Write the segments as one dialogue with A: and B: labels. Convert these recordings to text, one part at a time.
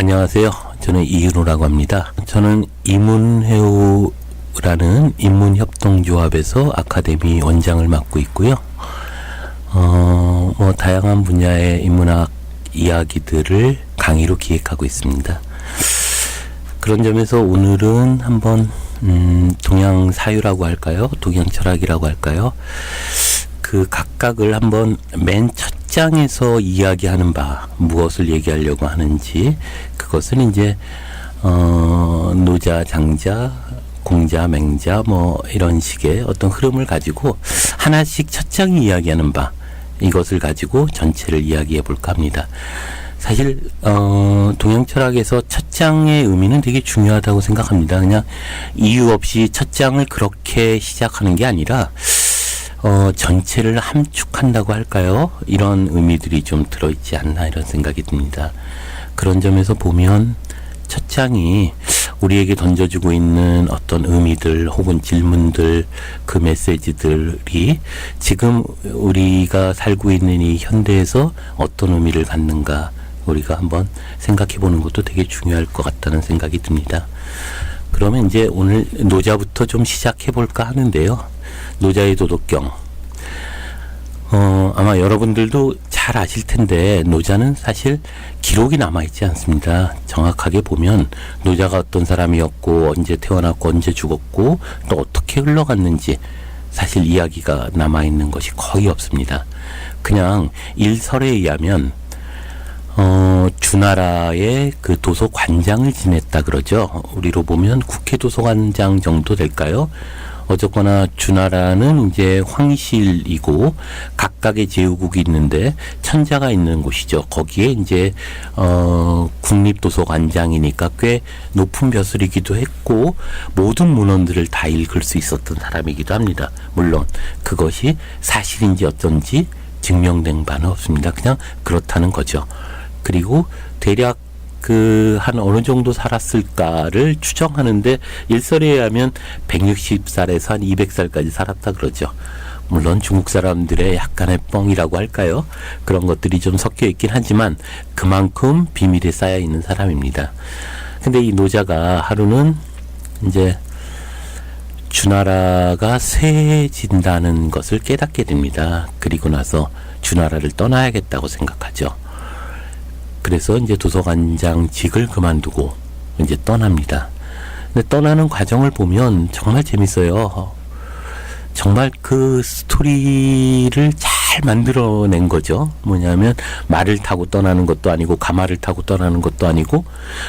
A: 안녕하세요. 저는 이윤호라고 합니다. 저는 이문회우라는 인문협동조합에서 아카데미 원장을 맡고 있고요. 다양한 분야의 인문학 이야기들을 강의로 기획하고 있습니다. 그런 점에서 오늘은 한번 동양 사유라고 할까요? 동양 철학이라고 할까요? 그 각각을 한번 맨 첫 장에서 이야기하는 바 무엇을 얘기하려고 하는지, 그것을 이제 노자, 장자, 공자, 맹자 이런 식의 어떤 흐름을 가지고 하나씩 첫 장이 이야기하는 바, 이것을 가지고 전체를 이야기해 볼까 합니다. 사실 동양 철학에서 첫 장의 의미는 되게 중요하다고 생각합니다. 그냥 이유 없이 첫 장을 그렇게 시작하는 게 아니라 전체를 함축한다고 할까요? 이런 의미들이 좀 들어있지 않나, 이런 생각이 듭니다. 그런 점에서 보면 첫 장이 우리에게 던져주고 있는 어떤 의미들 혹은 질문들, 그 메시지들이 지금 우리가 살고 있는 이 현대에서 어떤 의미를 갖는가, 우리가 한번 생각해 보는 것도 되게 중요할 것 같다는 생각이 듭니다. 그러면 이제 오늘 노자부터 좀 시작해 볼까 하는데요. 노자의 도덕경. 아마 여러분들도 잘 아실 텐데 노자는 사실 기록이 남아있지 않습니다. 정확하게 보면 노자가 어떤 사람이었고, 언제 태어났고, 언제 죽었고, 또 어떻게 흘러갔는지 사실 이야기가 남아있는 것이 거의 없습니다. 그냥 일설에 의하면 주나라의 그 도서관장을 지냈다 그러죠. 우리로 보면 국회 도서관장 정도 될까요? 어쨌거나 주나라는 이제 황실이고 각각의 제후국이 있는데 천자가 있는 곳이죠. 거기에 이제 국립도서관장이니까 꽤 높은 벼슬이기도 했고 모든 문헌들을 다 읽을 수 있었던 사람이기도 합니다. 물론 그것이 사실인지 어쩐지 증명된 바는 없습니다. 그냥 그렇다는 거죠. 그리고 대략 한 어느 정도 살았을까를 추정하는데 일설에 의하면 160살에서 한 200살까지 살았다 그러죠. 물론 중국 사람들의 약간의 뻥이라고 할까요? 그런 것들이 좀 섞여 있긴 하지만 그만큼 비밀에 쌓여 있는 사람입니다. 근데 이 노자가 하루는 이제 주나라가 쇠해진다는 것을 깨닫게 됩니다. 그리고 나서 주나라를 떠나야겠다고 생각하죠. 그래서 이제 도서관장직을 그만두고 이제 떠납니다. 근데 떠나는 과정을 보면 정말 재밌어요. 정말 그 스토리를 잘 만들어낸 거죠. 뭐냐면 말을 타고 떠나는 것도 아니고 가마를 타고 떠나는 것도 아니고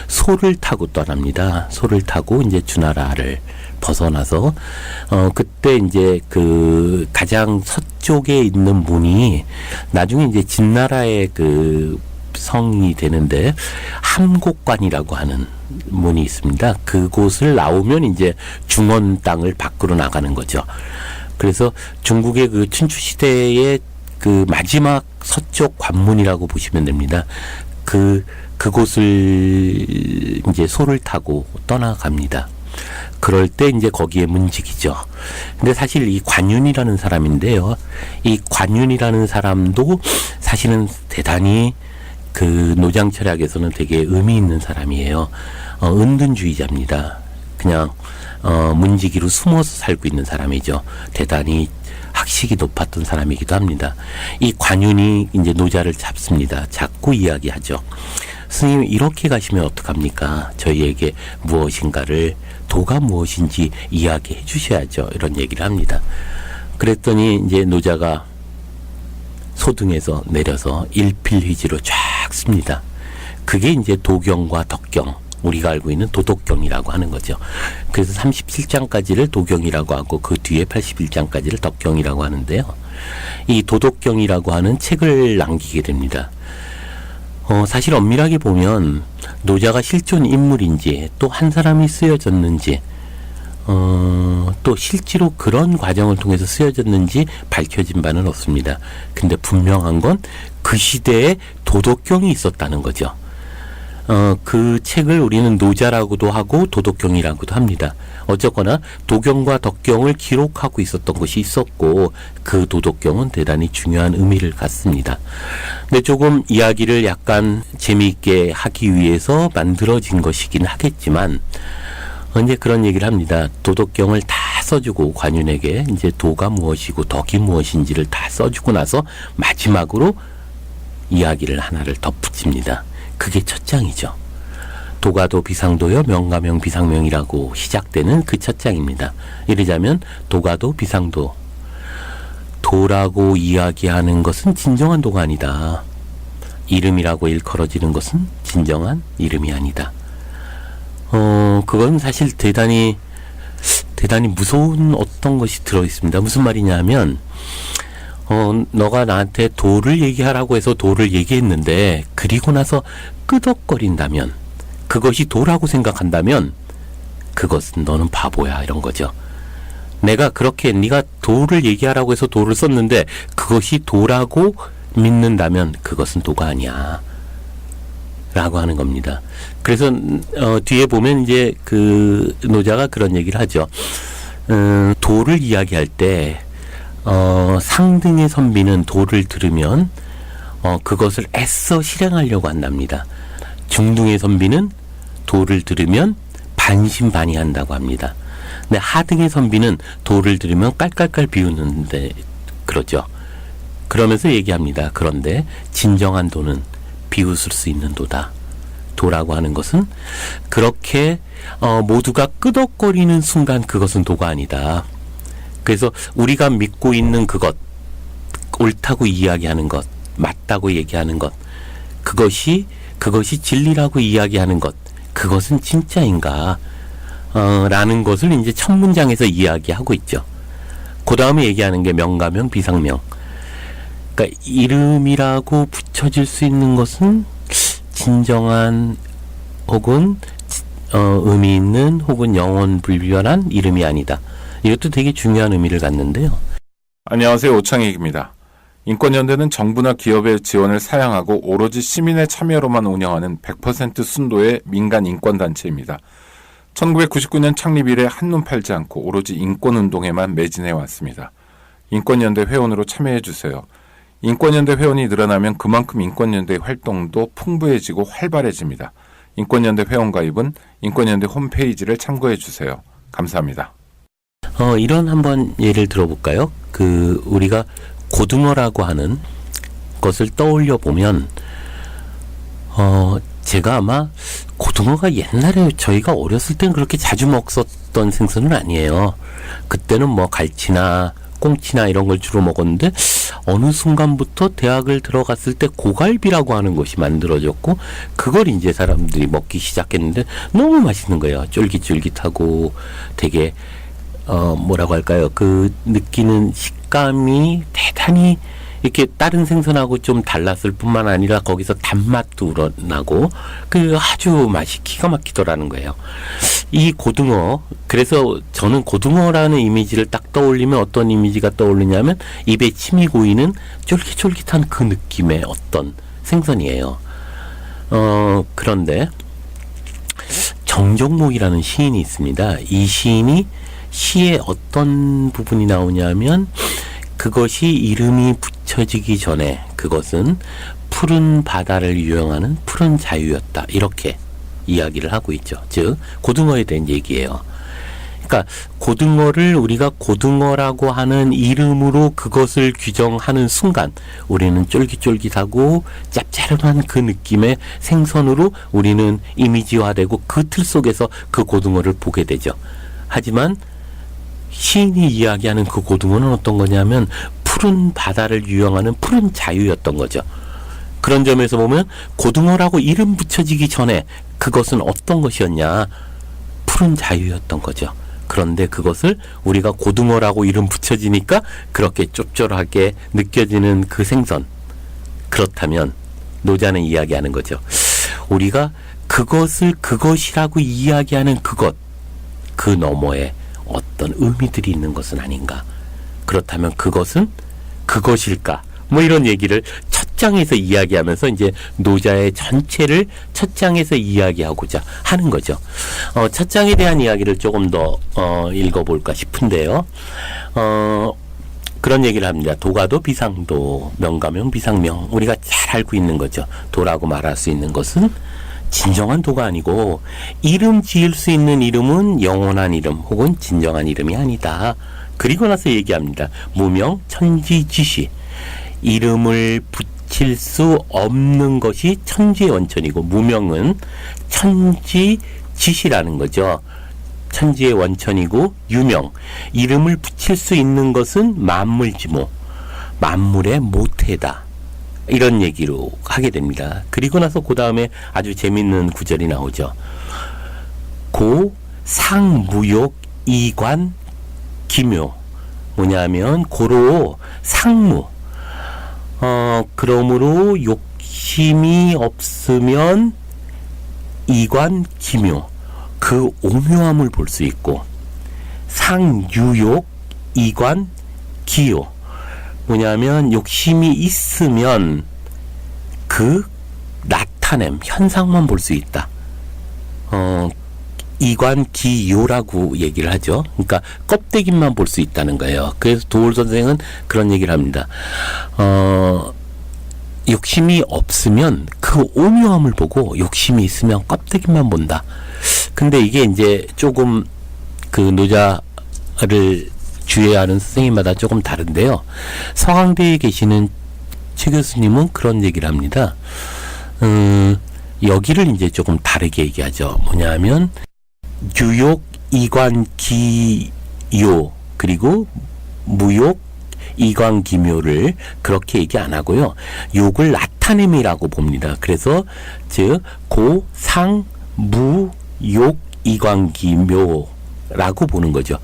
A: 소를 타고 떠납니다. 소를 타고 이제 주나라를 벗어나서 그때 이제 그 가장 서쪽에 있는 문이 나중에 이제 진나라의 그 성이 되는데 함곡관이라고 하는 문이 있습니다. 그곳을 나오면 이제 중원 땅을 밖으로 나가는 거죠. 그래서 중국의 그 춘추 시대의 그 마지막 서쪽 관문이라고 보시면 됩니다. 그곳을 이제 소를 타고 떠나갑니다. 그럴 때 이제 거기에 문직이죠. 근데 사실 이 관윤이라는 사람인데요. 이 관윤이라는 사람도 사실은 대단히 그 노장 철학에서는 되게 의미 있는 사람이에요. 은둔주의자입니다. 그냥 문지기로 숨어서 살고 있는 사람이죠. 대단히 학식이 높았던 사람이기도 합니다. 이 관윤이 이제 노자를 잡습니다. 잡고 이야기하죠. 스님, 이렇게 가시면 어떡합니까? 저희에게 무엇인가를, 도가 무엇인지 이야기해 주셔야죠. 이런 얘기를 합니다. 그랬더니 이제 노자가 소등에서 내려서 일필휘지로 쫙 씁니다. 그게 이제 도경과 덕경, 우리가 알고 있는 도덕경이라고 하는 거죠. 그래서 37장까지를 도경이라고 하고 그 뒤에 81장까지를 덕경이라고 하는데요. 이 도덕경이라고 하는 책을 남기게 됩니다. 사실 엄밀하게 보면 노자가 실존 인물인지 또 한 사람이 쓰여졌는지 또 실제로 그런 과정을 통해서 쓰여졌는지 밝혀진 바는 없습니다. 근데 분명한 건 그 시대에 도덕경이 있었다는 거죠. 그 책을 우리는 노자라고도 하고 도덕경이라고도 합니다. 어쨌거나 도경과 덕경을 기록하고 있었던 것이 있었고 그 도덕경은 대단히 중요한 의미를 갖습니다. 근데 조금 이야기를 약간 재미있게 하기 위해서 만들어진 것이긴 하겠지만 이제 그런 얘기를 합니다. 도덕경을 다 써주고 관윤에게 이제 도가 무엇이고 덕이 무엇인지를 다 써주고 나서 마지막으로 이야기를 하나를 덧붙입니다. 그게 첫 장이죠. 도가도 비상도여 명가명 비상명이라고 시작되는 그 첫 장입니다. 이르자면 도가도 비상도, 도라고 이야기하는 것은 진정한 도가 아니다. 이름이라고 일컬어지는 것은 진정한 이름이 아니다. 그건 사실 대단히 무서운 어떤 것이 들어있습니다. 무슨 말이냐 하면 너가 나한테 도를 얘기하라고 해서 도를 얘기했는데 그리고 나서 끄덕거린다면, 그것이 도라고 생각한다면 그것은 너는 바보야, 이런 거죠. 내가 그렇게 네가 도를 얘기하라고 해서 도를 썼는데 그것이 도라고 믿는다면 그것은 도가 아니야 라고 하는 겁니다. 그래서 뒤에 보면 이제 그 노자가 그런 얘기를 하죠. 도를 이야기할 때 상등의 선비는 도를 들으면 그것을 애써 실행하려고 한답니다. 중등의 선비는 도를 들으면 반신반의한다고 합니다. 근데 하등의 선비는 도를 들으면 깔깔깔 비우는데 그러죠. 그러면서 얘기합니다. 그런데 진정한 도는 비웃을 수 있는 도다. 도라고 하는 것은 그렇게 모두가 끄덕거리는 순간 그것은 도가 아니다. 그래서 우리가 믿고 있는 그것, 옳다고 이야기하는 것, 맞다고 얘기하는 것, 그것이 진리라고 이야기하는 것, 그것은 진짜인가? 라는 것을 이제 첫 문장에서 이야기하고 있죠. 그 다음에 얘기하는 게 명가명, 비상명. 그러니까 이름이라고 붙여질 수 있는 것은 진정한 혹은 의미 있는 혹은 영원 불변한 이름이 아니다. 이것도 되게 중요한 의미를 갖는데요.
B: 안녕하세요. 오창익입니다. 인권연대는 정부나 기업의 지원을 사양하고 오로지 시민의 참여로만 운영하는 100% 순도의 민간 인권단체입니다. 1999년 창립 이래 한눈 팔지 않고 오로지 인권운동에만 매진해 왔습니다. 인권연대 회원으로 참여해주세요. 인권연대 회원이 늘어나면 그만큼 인권연대 활동도 풍부해지고 활발해집니다. 인권연대 회원 가입은 인권연대 홈페이지를 참고해주세요. 감사합니다.
A: 이런 한번 예를 들어볼까요? 우리가 고등어라고 하는 것을 떠올려 보면, 제가 아마 고등어가 옛날에 저희가 어렸을 땐 그렇게 자주 먹었던 생선은 아니에요. 그때는 뭐 갈치나 꽁치나 이런 걸 주로 먹었는데 어느 순간부터 대학을 들어갔을 때 고갈비라고 하는 것이 만들어졌고 그걸 이제 사람들이 먹기 시작했는데 너무 맛있는 거예요. 쫄깃쫄깃하고 되게 뭐라고 할까요? 그 느끼는 식감이 대단히 이렇게 다른 생선하고 좀 달랐을 뿐만 아니라 거기서 단맛도 우러나고 그 아주 맛이 기가 막히더라는 거예요. 이 고등어, 그래서 저는 고등어라는 이미지를 딱 떠올리면 어떤 이미지가 떠오르냐면 입에 침이 고이는 쫄깃쫄깃한 그 느낌의 어떤 생선이에요. 그런데 정종목이라는 시인이 있습니다. 이 시인이 시에 어떤 부분이 나오냐면 그것이 이름이 붙여지기 전에 그것은 푸른 바다를 유영하는 푸른 자유였다. 이렇게 이야기를 하고 있죠. 즉 고등어에 대한 얘기예요. 그러니까 고등어를 우리가 고등어라고 하는 이름으로 그것을 규정하는 순간 우리는 쫄깃쫄깃하고 짭짤한 그 느낌의 생선으로 우리는 이미지화되고 그 틀 속에서 그 고등어를 보게 되죠. 하지만 시인이 이야기하는 그 고등어는 어떤 거냐면 푸른 바다를 유영하는 푸른 자유였던 거죠. 그런 점에서 보면 고등어라고 이름 붙여지기 전에 그것은 어떤 것이었냐? 푸른 자유였던 거죠. 그런데 그것을 우리가 고등어라고 이름 붙여지니까 그렇게 짭짤하게 느껴지는 그 생선. 그렇다면 노자는 이야기하는 거죠. 우리가 그것을 그것이라고 이야기하는 그것, 그 너머에 어떤 의미들이 있는 것은 아닌가. 그렇다면 그것은 그것일까? 뭐 이런 얘기를 첫 첫 장에서 이야기하면서 이제 노자의 전체를 첫 장에서 이야기하고자 하는 거죠. 첫 장에 대한 이야기를 조금 더 읽어볼까 싶은데요. 그런 얘기를 합니다. 도가도 비상도, 명가명 비상명. 우리가 잘 알고 있는 거죠. 도라고 말할 수 있는 것은 진정한 도가 아니고 이름 지을 수 있는 이름은 영원한 이름 혹은 진정한 이름이 아니다. 그리고 나서 얘기합니다. 무명 천지지시. 이름을 붙일 수 없는 것이 천지의 원천이고 무명은 천지지시라는 거죠. 천지의 원천이고 유명. 이름을 붙일 수 있는 것은 만물지모. 만물의 모태다. 이런 얘기로 하게 됩니다. 그리고 나서 그 다음에 아주 재밌는 구절이 나오죠. 고 상무욕 이관 기묘. 뭐냐면 고로 상무. 그러므로 욕심이 없으면 이관 기묘. 그 오묘함을 볼 수 있고 상유욕 이관 기요. 뭐냐면 욕심이 있으면 그 나타냄 현상만 볼 수 있다. 이관기요라고 얘기를 하죠. 그러니까 껍데기만 볼 수 있다는 거예요. 그래서 도올 선생은 그런 얘기를 합니다. 욕심이 없으면 그 오묘함을 보고 욕심이 있으면 껍데기만 본다. 근데 이게 이제 조금 그 노자를 주의하는 선생님마다 조금 다른데요. 서강대에 계시는 최 교수님은 그런 얘기를 합니다. 여기를 이제 조금 다르게 얘기하죠. 뭐냐면 유욕 이관기요 그리고 무욕 이관기묘를 그렇게 얘기 안 하고요. 욕을 나타냄이라고 봅니다. 그래서 즉 고상 무욕 이관기묘라고 보는 거죠.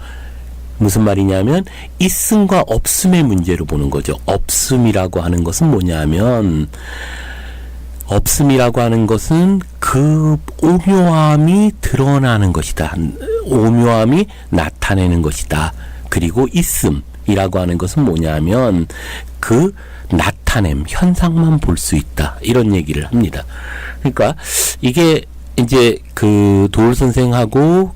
A: 무슨 말이냐면 있음과 없음의 문제로 보는 거죠. 없음이라고 하는 것은 뭐냐면 없음이라고 하는 것은 그 오묘함이 드러나는 것이다. 오묘함이 나타내는 것이다. 그리고 있음이라고 하는 것은 뭐냐면 그 나타냄, 현상만 볼 수 있다. 이런 얘기를 합니다. 그러니까 이게 이제 그 도올 선생하고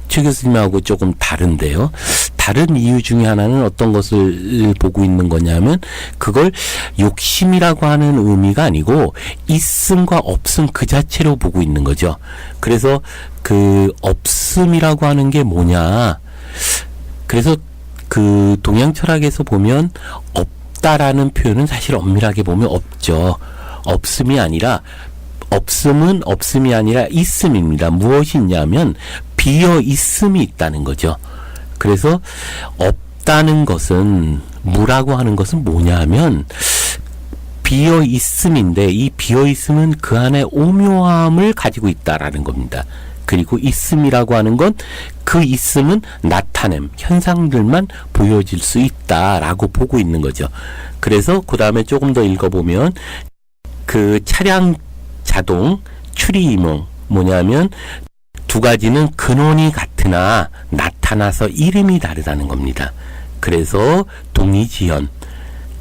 A: 최 교수님하고 조금 다른데요. 다른 이유 중에 하나는 어떤 것을 보고 있는 거냐면 그걸 욕심이라고 하는 의미가 아니고 있음과 없음 그 자체로 보고 있는 거죠. 그래서 그 없음이라고 하는 게 뭐냐. 그래서 그 동양 철학에서 보면 없다라는 표현은 사실 엄밀하게 보면 없죠. 없음이 아니라 없음은 없음이 아니라 있음입니다. 무엇이 있냐면 비어 있음이 있다는 거죠. 그래서 없다는 것은 무라고 하는 것은 뭐냐면 비어 있음인데 이 비어 있음은 그 안에 오묘함을 가지고 있다라는 겁니다. 그리고 있음이라고 하는 건 그 있음은 나타냄, 현상들만 보여질 수 있다라고 보고 있는 거죠. 그래서 그 다음에 조금 더 읽어보면 그 차량 자동 추리이몽 뭐냐면 두 가지는 근원이 같으나 나타나서 이름이 다르다는 겁니다. 그래서 동의지연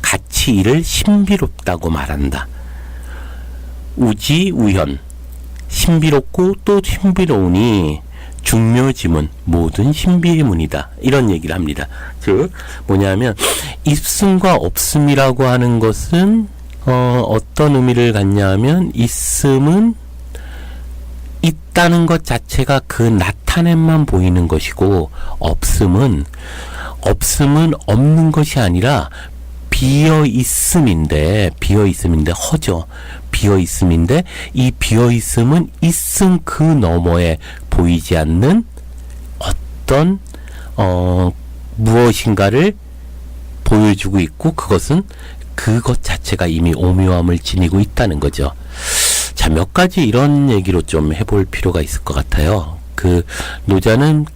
A: 같이 이를 신비롭다고 말한다. 우지우현 신비롭고 또 신비로우니 중묘지문 모든 신비의 문이다. 이런 얘기를 합니다. 즉 뭐냐면 있음과 없음이라고 하는 것은 어떤 의미를 갖냐 하면 있음은 있다는 것 자체가 그 나타냄만 보이는 것이고 없음은 없는 것이 아니라 비어 있음인데 허죠. 비어 있음인데 이 비어 있음은 있음 그 너머에 보이지 않는 어떤 무엇인가를 보여주고 있고 그것은 그것 자체가 이미 오묘함을 지니고 있다는 거죠. 자, 몇 가지 이런 얘기로 좀 해볼 필요가 있을 것 같아요. 그 노자는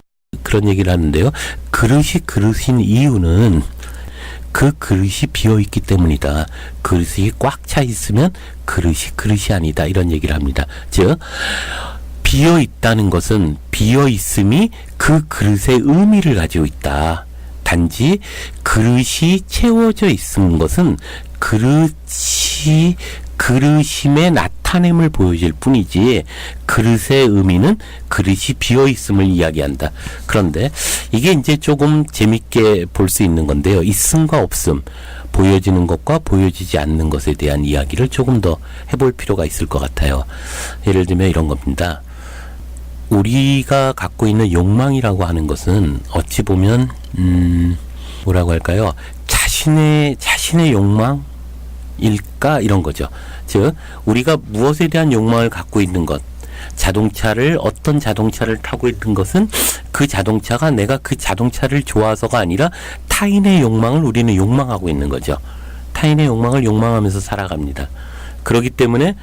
A: 그런 얘기를 하는데요. 그릇인 이유는 그 그릇이 비어있기 때문이다. 그릇이 꽉 차 있으면 그릇이 아니다. 이런 얘기를 합니다. 즉 비어있다는 것은 비어있음이 그 그릇의 의미를 가지고 있다. 단지 그릇이 채워져 있는 것은 그릇이 그릇임의 나타냄을 보여줄 뿐이지 그릇의 의미는 그릇이 비어있음을 이야기한다. 그런데 이게 이제 조금 재밌게 볼 수 있는 건데요. 있음과 없음, 보여지는 것과 보여지지 않는 것에 대한 이야기를 조금 더 해볼 필요가 있을 것 같아요. 예를 들면 이런 겁니다. 우리가 갖고 있는 욕망이라고 하는 것은 어찌 보면 뭐라고 할까요? 자신의 욕망일까? 이런 거죠. 즉 우리가 무엇에 대한 욕망을 갖고 있는 것, 어떤 자동차를 타고 있는 것은 그 자동차가 내가 그 자동차를 좋아서가 아니라 타인의 욕망을 우리는 욕망하고 있는 거죠. 타인의 욕망을 욕망하면서 살아갑니다. 그렇기 때문에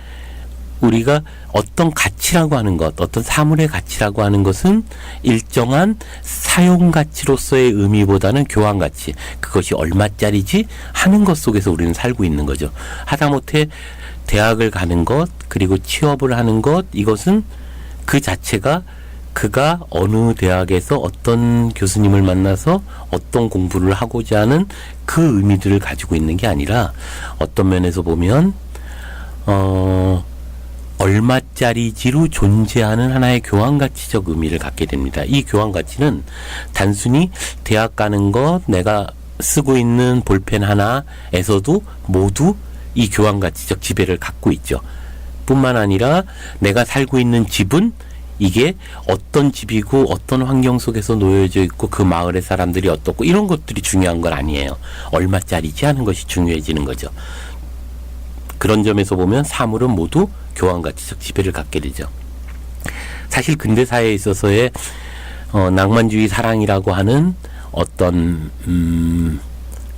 A: 우리가 어떤 가치라고 하는 것, 어떤 사물의 가치라고 하는 것은 일정한 사용 가치로서의 의미보다는 교환 가치, 그것이 얼마짜리지 하는 것 속에서 우리는 살고 있는 거죠. 하다못해 대학을 가는 것, 그리고 취업을 하는 것, 이것은 그 자체가 그가 어느 대학에서 어떤 교수님을 만나서 어떤 공부를 하고자 하는 그 의미들을 가지고 있는 게 아니라 어떤 면에서 보면 얼마짜리지로 존재하는 하나의 교환가치적 의미를 갖게 됩니다. 이 교환가치는 단순히 대학 가는 것, 내가 쓰고 있는 볼펜 하나에서도 모두 이 교환가치적 지배를 갖고 있죠. 뿐만 아니라 내가 살고 있는 집은 이게 어떤 집이고 어떤 환경 속에서 놓여져 있고 그 마을의 사람들이 어떻고 이런 것들이 중요한 건 아니에요. 얼마짜리지 하는 것이 중요해지는 거죠. 그런 점에서 보면 사물은 모두 교환가치적 지배를 갖게 되죠. 사실 근대사회에 있어서의 낭만주의 사랑이라고 하는 어떤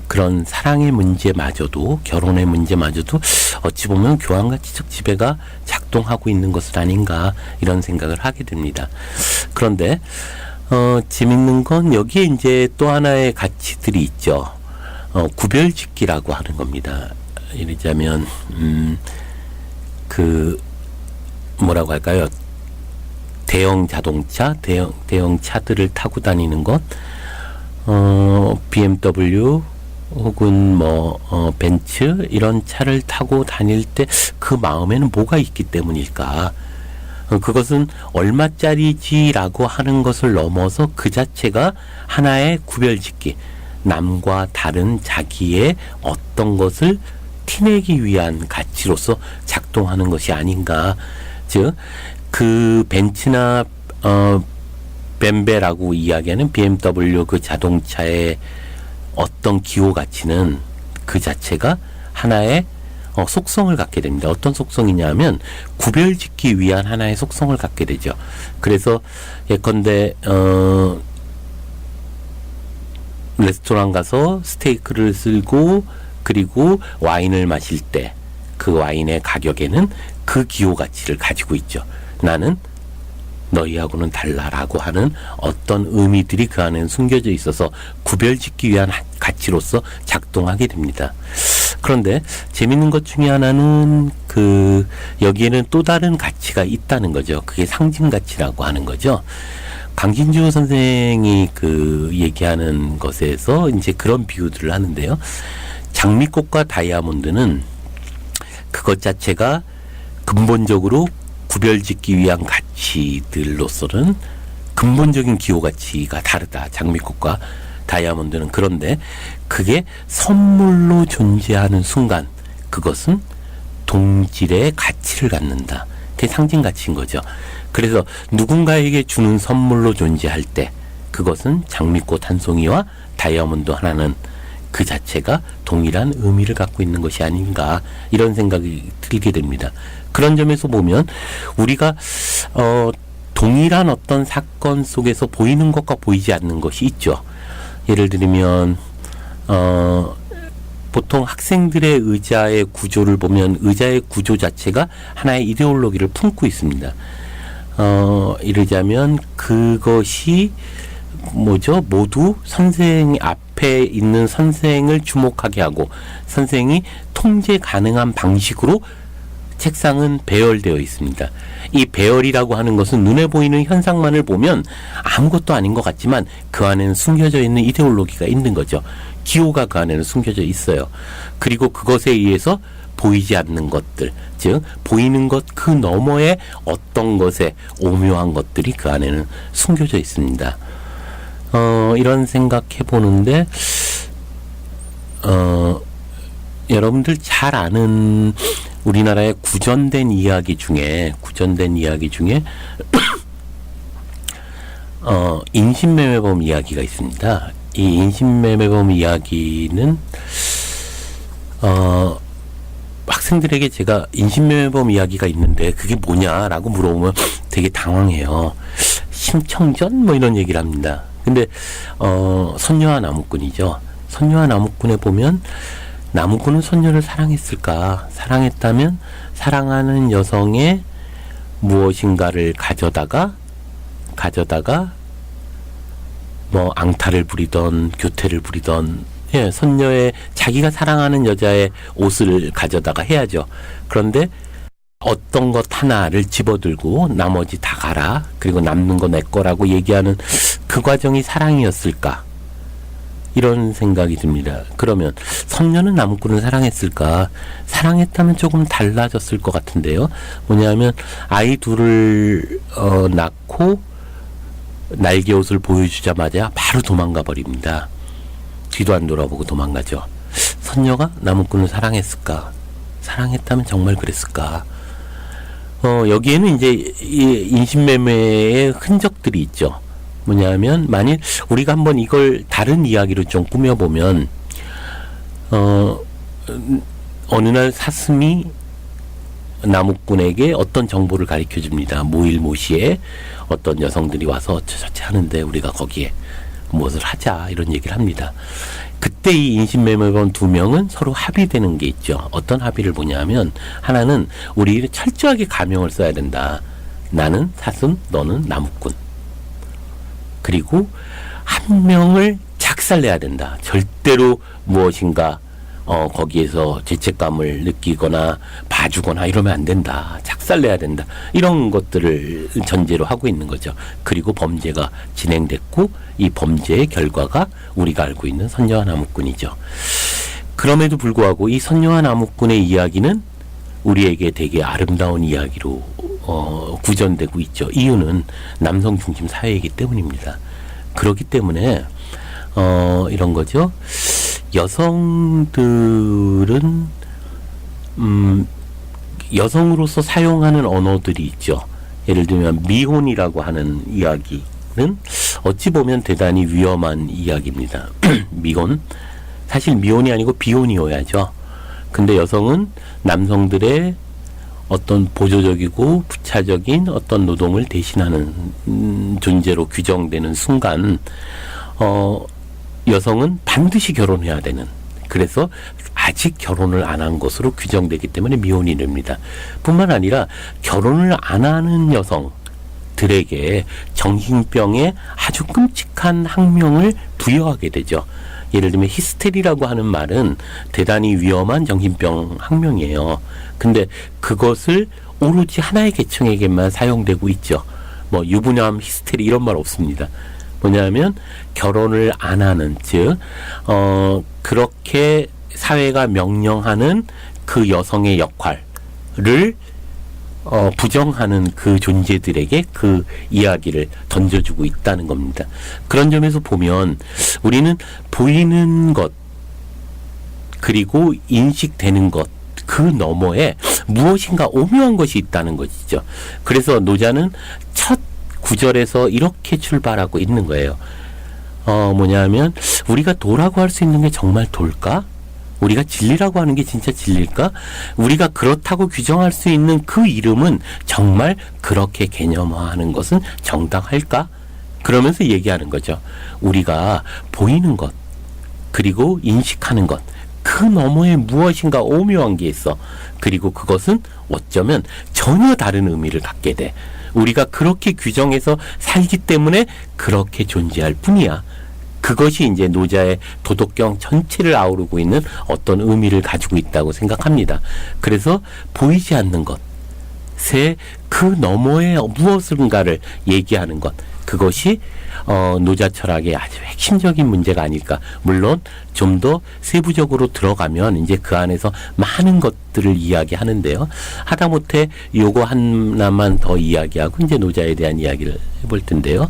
A: 그런 사랑의 문제마저도, 결혼의 문제마저도 어찌 보면 교환가치적 지배가 작동하고 있는 것은 아닌가 이런 생각을 하게 됩니다. 그런데 재밌는 건 여기에 이제 또 하나의 가치들이 있죠. 구별짓기라고 하는 겁니다. 이러자면 뭐라고 할까요? 대형 자동차, 대형 차들을 타고 다니는 것, BMW 혹은 벤츠 이런 차를 타고 다닐 때 그 마음에는 뭐가 있기 때문일까? 그것은 얼마짜리지라고 하는 것을 넘어서 그 자체가 하나의 구별짓기, 남과 다른 자기의 어떤 것을 티내기 위한 가치로서 작동하는 것이 아닌가. 즉, 그 벤츠나 벤베라고 이야기하는 BMW 그 자동차의 어떤 기호 가치는 그 자체가 하나의 속성을 갖게 됩니다. 어떤 속성이냐면 구별짓기 위한 하나의 속성을 갖게 되죠. 그래서 예컨대 레스토랑 가서 스테이크를 쓸고 그리고 와인을 마실 때 그 와인의 가격에는 그 기호 가치를 가지고 있죠. 나는 너희하고는 달라라고 하는 어떤 의미들이 그 안에 숨겨져 있어서 구별짓기 위한 가치로서 작동하게 됩니다. 그런데 재밌는 것 중에 하나는 여기에는 또 다른 가치가 있다는 거죠. 그게 상징 가치라고 하는 거죠. 강진주 선생이 얘기하는 것에서 이제 그런 비유들을 하는데요. 장미꽃과 다이아몬드는 그것 자체가 근본적으로 구별짓기 위한 가치들로서는 근본적인 기호 가치가 다르다. 장미꽃과 다이아몬드는. 그런데 그게 선물로 존재하는 순간 그것은 동질의 가치를 갖는다. 그게 상징 가치인 거죠. 그래서 누군가에게 주는 선물로 존재할 때 그것은 장미꽃 한 송이와 다이아몬드 하나는 그 자체가 동일한 의미를 갖고 있는 것이 아닌가 이런 생각이 들게 됩니다. 그런 점에서 보면 우리가 동일한 어떤 사건 속에서 보이는 것과 보이지 않는 것이 있죠. 예를 들면 보통 학생들의 의자의 구조를 보면 의자의 구조 자체가 하나의 이데올로기를 품고 있습니다. 이러자면 그것이 모두 선생 앞에 있는 선생을 주목하게 하고 선생이 통제 가능한 방식으로 책상은 배열되어 있습니다. 이 배열이라고 하는 것은 눈에 보이는 현상만을 보면 아무것도 아닌 것 같지만 그 안에는 숨겨져 있는 이데올로기가 있는 거죠. 기호가 그 안에는 숨겨져 있어요. 그리고 그것에 의해서 보이지 않는 것들, 즉 보이는 것 그 너머에 어떤 것에 오묘한 것들이 그 안에는 숨겨져 있습니다. 이런 생각해 보는데 여러분들 잘 아는 우리나라의 구전된 이야기 중에 인신매매범 이야기가 있습니다. 이 인신매매범 이야기는 학생들에게 제가 인신매매범 이야기가 있는데 그게 뭐냐라고 물어보면 되게 당황해요. 심청전 뭐 이런 얘기를 합니다. 근데 선녀와 나무꾼이죠. 선녀와 나무꾼에 보면 나무꾼은 선녀를 사랑했을까? 사랑했다면 사랑하는 여성의 무엇인가를 가져다가 뭐 앙탈을 부리던 교태를 부리던 선녀의 자기가 사랑하는 여자의 옷을 가져다가 해야죠. 그런데 어떤 것 하나를 집어들고 나머지 다 가라. 그리고 남는 거 내 거라고 얘기하는 그 과정이 사랑이었을까? 이런 생각이 듭니다. 그러면 선녀는 나무꾼을 사랑했을까? 사랑했다면 조금 달라졌을 것 같은데요. 뭐냐면 아이 둘을 낳고 날개옷을 보여주자마자 바로 도망가 버립니다. 뒤도 안 돌아보고 도망가죠. 선녀가 나무꾼을 사랑했을까? 사랑했다면 정말 그랬을까? 여기에는 이제 이 인신매매의 흔적들이 있죠. 뭐냐면 만일 우리가 한번 이걸 다른 이야기로 좀 꾸며보면 어느 날 사슴이 나무꾼에게 어떤 정보를 가르쳐 줍니다. 모일모시에 어떤 여성들이 와서 어쩌저쩌 하는데 우리가 거기에 무엇을 하자 이런 얘기를 합니다. 그때 이 인신매매범 두 명은 서로 합의되는 게 있죠. 어떤 합의를 보냐면 하나는 우리 철저하게 가명을 써야 된다. 나는 사슴, 너는 나무꾼. 그리고 한 명을 작살내야 된다. 절대로 무엇인가 거기에서 죄책감을 느끼거나 봐주거나 이러면 안 된다. 작살내야 된다. 이런 것들을 전제로 하고 있는 거죠. 그리고 범죄가 진행됐고 이 범죄의 결과가 우리가 알고 있는 선녀와 나무꾼이죠. 그럼에도 불구하고 이 선녀와 나무꾼의 이야기는 우리에게 되게 아름다운 이야기로 구전되고 있죠. 이유는 남성 중심 사회이기 때문입니다. 그렇기 때문에 이런 거죠. 여성들은 여성으로서 사용하는 언어들이 있죠. 예를 들면 미혼이라고 하는 이야기는 어찌 보면 대단히 위험한 이야기입니다. 미혼, 사실 미혼이 아니고 비혼이어야죠. 근데 여성은 남성들의 어떤 보조적이고 부차적인 어떤 노동을 대신하는 존재로 규정되는 순간 여성은 반드시 결혼해야 되는, 그래서 아직 결혼을 안 한 것으로 규정되기 때문에 미혼이 됩니다. 뿐만 아니라 결혼을 안 하는 여성들에게 정신병의 아주 끔찍한 학명을 부여하게 되죠. 예를 들면 히스테리라고 하는 말은 대단히 위험한 정신병 학명이에요. 근데 그것을 오로지 하나의 계층에게만 사용되고 있죠. 뭐 유부남 히스테리 이런 말 없습니다. 뭐냐면 결혼을 안 하는, 즉 그렇게 사회가 명령하는 그 여성의 역할을 부정하는 그 존재들에게 그 이야기를 던져주고 있다는 겁니다. 그런 점에서 보면 우리는 보이는 것 그리고 인식되는 것 그 너머에 무엇인가 오묘한 것이 있다는 것이죠. 그래서 노자는 첫 구절에서 이렇게 출발하고 있는 거예요. 뭐냐면 우리가 도라고 할 수 있는 게 정말 돌까? 우리가 진리라고 하는 게 진짜 진리일까? 우리가 그렇다고 규정할 수 있는 그 이름은 정말 그렇게 개념화하는 것은 정당할까? 그러면서 얘기하는 거죠. 우리가 보이는 것 그리고 인식하는 것 그 너머에 무엇인가 오묘한 게 있어. 그리고 그것은 어쩌면 전혀 다른 의미를 갖게 돼. 우리가 그렇게 규정해서 살기 때문에 그렇게 존재할 뿐이야. 그것이 이제 노자의 도덕경 전체를 아우르고 있는 어떤 의미를 가지고 있다고 생각합니다. 그래서 보이지 않는 것의 그 너머에 무엇인가를 얘기하는 것, 그것이 노자 철학의 아주 핵심적인 문제가 아닐까. 물론 좀 더 세부적으로 들어가면 이제 그 안에서 많은 것들을 이야기하는데요. 하다못해 요거 하나만 더 이야기하고 이제 노자에 대한 이야기를 해볼 텐데요.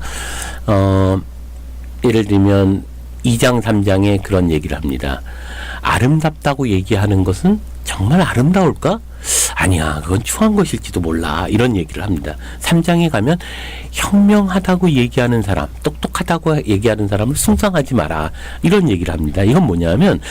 A: 예를 들면 2장 3장에 그런 얘기를 합니다. 아름답다고 얘기하는 것은 정말 아름다울까? 아니야, 그건 추한 것일지도 몰라. 이런 얘기를 합니다. 3장에 가면 현명하다고 얘기하는 사람, 똑똑하다고 얘기하는 사람을 숭상하지 마라. 이런 얘기를 합니다. 이건 뭐냐면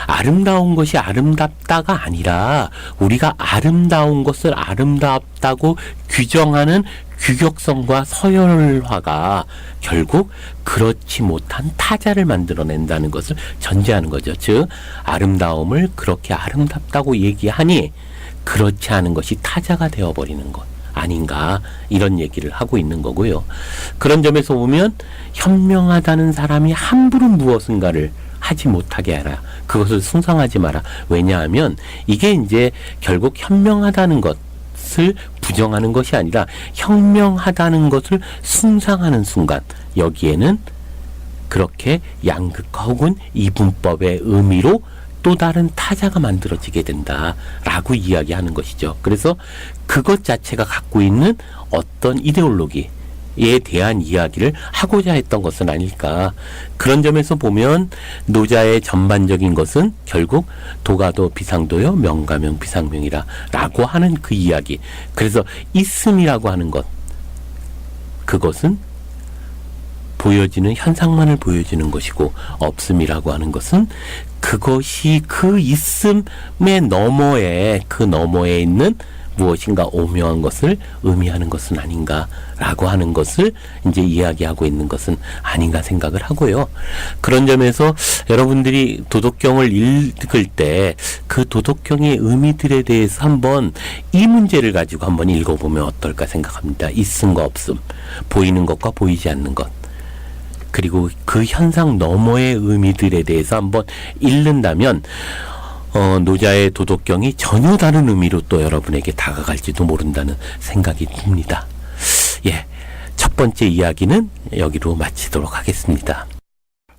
A: 아름다운 것이 아름답다가 아니라 우리가 아름다운 것을 아름답다고 규정하는 규격성과 서열화가 결국 그렇지 못한 타자를 만들어낸다는 것을 전제하는 거죠. 즉 아름다움을 그렇게 아름답다고 얘기하니 그렇지 않은 것이 타자가 되어버리는 것 아닌가, 이런 얘기를 하고 있는 거고요. 그런 점에서 보면 현명하다는 사람이 함부로 무엇인가를 하지 못하게 하라. 그것을 숭상하지 마라. 왜냐하면 이게 이제 결국 현명하다는 것을 부정하는 것이 아니라 현명하다는 것을 숭상하는 순간 여기에는 그렇게 양극화 혹은 이분법의 의미로 또 다른 타자가 만들어지게 된다라고 이야기하는 것이죠. 그래서 그것 자체가 갖고 있는 어떤 이데올로기에 대한 이야기를 하고자 했던 것은 아닐까. 그런 점에서 보면 노자의 전반적인 것은 결국 도가도 비상도요 명가명 비상명이라 라고 하는 그 이야기. 그래서 있음이라고 하는 것, 그것은 보여지는 현상만을 보여주는 것이고 없음이라고 하는 것은 그것이 그 있음의 너머에, 그 너머에 있는 무엇인가 오묘한 것을 의미하는 것은 아닌가라고 하는 것을 이제 이야기하고 있는 것은 아닌가 생각을 하고요. 그런 점에서 여러분들이 도덕경을 읽을 때 그 도덕경의 의미들에 대해서 한번 이 문제를 가지고 한번 읽어보면 어떨까 생각합니다. 있음과 없음, 보이는 것과 보이지 않는 것, 그리고 그 현상 너머의 의미들에 대해서 한번 읽는다면 노자의 도덕경이 전혀 다른 의미로 또 여러분에게 다가갈지도 모른다는 생각이 듭니다. 예, 첫 번째 이야기는 여기로 마치도록 하겠습니다.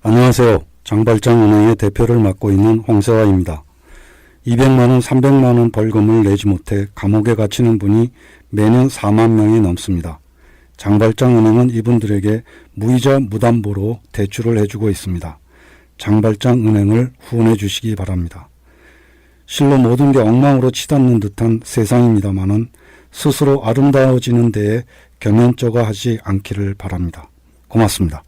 C: 안녕하세요. 장발장은행의 대표를 맡고 있는 홍세화입니다. 200만 원, 300만 원 벌금을 내지 못해 감옥에 갇히는 분이 매년 4만 명이 넘습니다. 장발장은행은 이분들에게 무이자 무담보로 대출을 해주고 있습니다. 장발장은행을 후원해 주시기 바랍니다. 실로 모든 게 엉망으로 치닫는 듯한 세상입니다마는 스스로 아름다워지는 데에 겸연쩍어 하지 않기를 바랍니다. 고맙습니다.